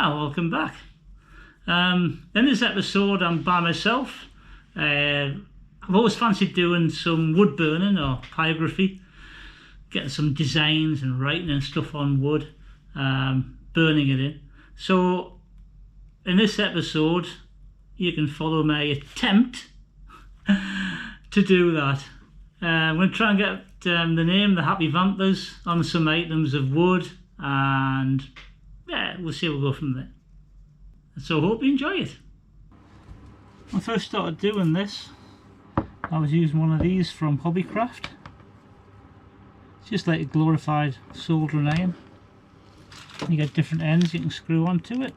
Well, welcome back. In this episode I'm by myself. I've always fancied doing some wood burning or pyrography, getting some designs and writing and stuff on wood, burning it in. So in this episode you can follow my attempt to do that. I'm going to try and get the name The Happy Vampers on some items of wood, and yeah, we'll see how we'll go from there. So hope you enjoy it. When I first started doing this, I was using one of these from Hobbycraft. It's just like a glorified soldering iron. You get different ends you can screw onto it.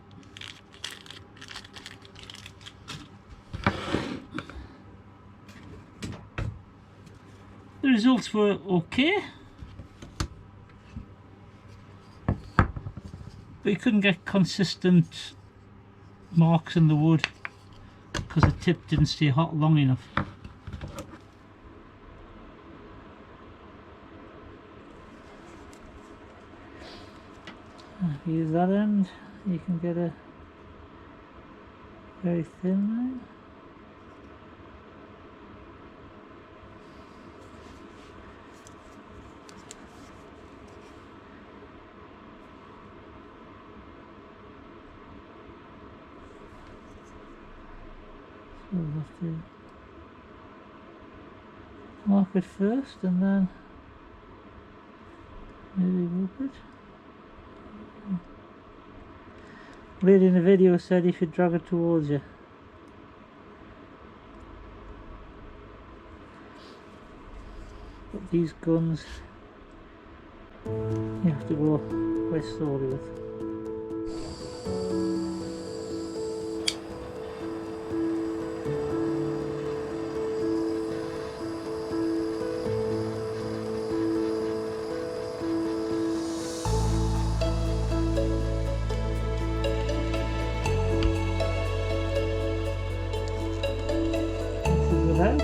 The results were okay, but you couldn't get consistent marks in the wood because the tip didn't stay hot long enough. If you use that end, you can get a very thin line. We'll have to mark it first and then maybe rope it. The lady in the video said you should drag it towards you. But these guns you have to go quite slowly with. Out.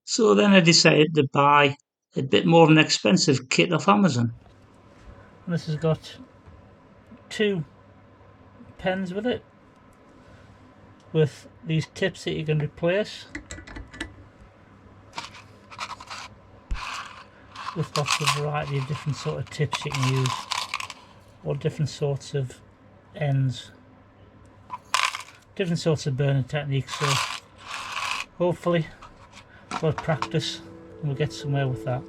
So then I decided to buy a bit more of an expensive kit off Amazon. And this has got two pens with it, with these tips that you can replace with lots of variety of different sort of tips you can use, or different sorts of ends, different sorts of burning techniques. So hopefully we'll practice and we'll get somewhere with that.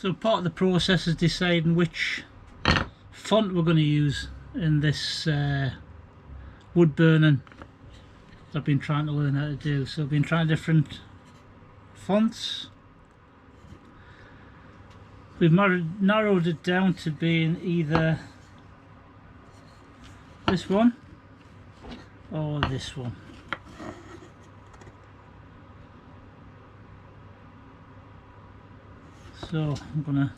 So part of the process is deciding which font we're going to use in this wood burning I've been trying to learn how to do. So I've been trying different fonts. We've narrowed it down to being either this one or this one. So I'm going to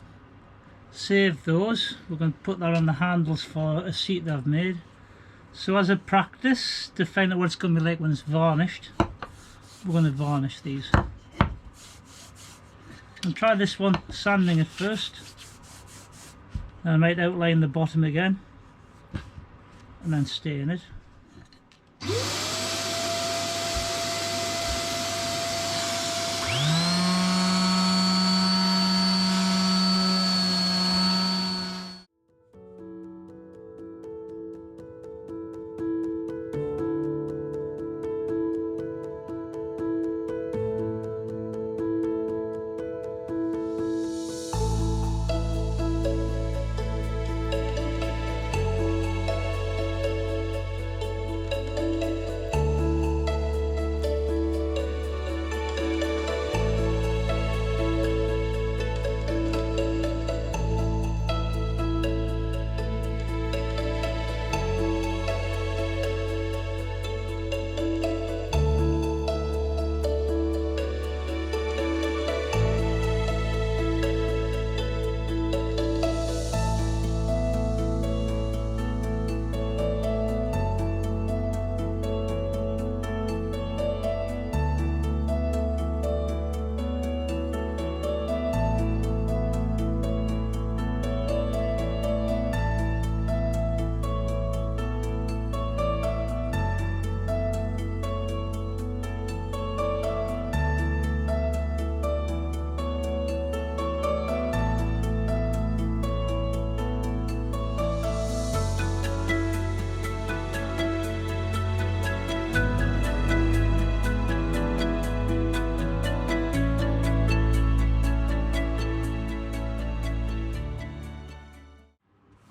save those. We're going to put that on the handles for a seat that I've made. So as a practice, to find out what it's going to be like when it's varnished, we're going to varnish these. And try this one, sanding it first. And I might outline the bottom again and then stain it.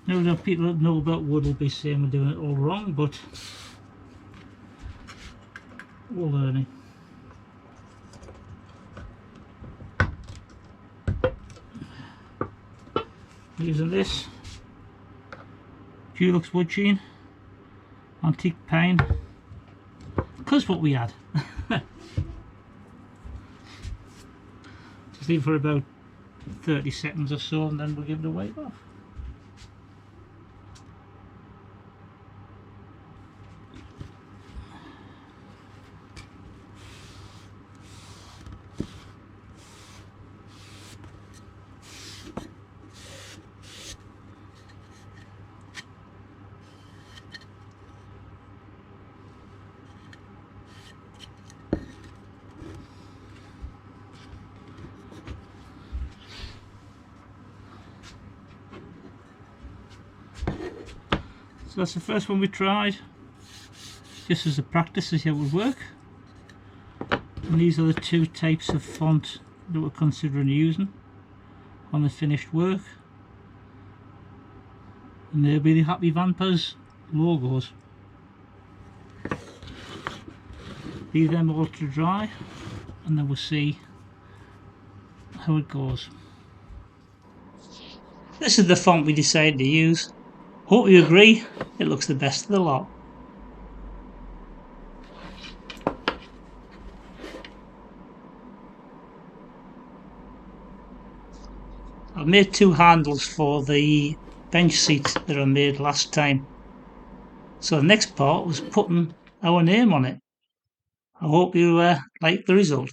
No doubt people that know about wood will be saying we're doing it all wrong, but we're learning. Using this Dulux wood sheen, antique pine, because what we had. Just leave for about 30 seconds or so and then we'll give it a wipe off. So that's the first one we tried, just as a practice to see how it would work. And these are the two types of font that we're considering using on the finished work. And there'll be the Happy Vampers logos. Leave them all to dry and then we'll see how it goes. This is the font we decided to use. Hope you agree, it looks the best of the lot. I've made two handles for the bench seats that I made last time. So the next part was putting our name on it. I hope you like the result.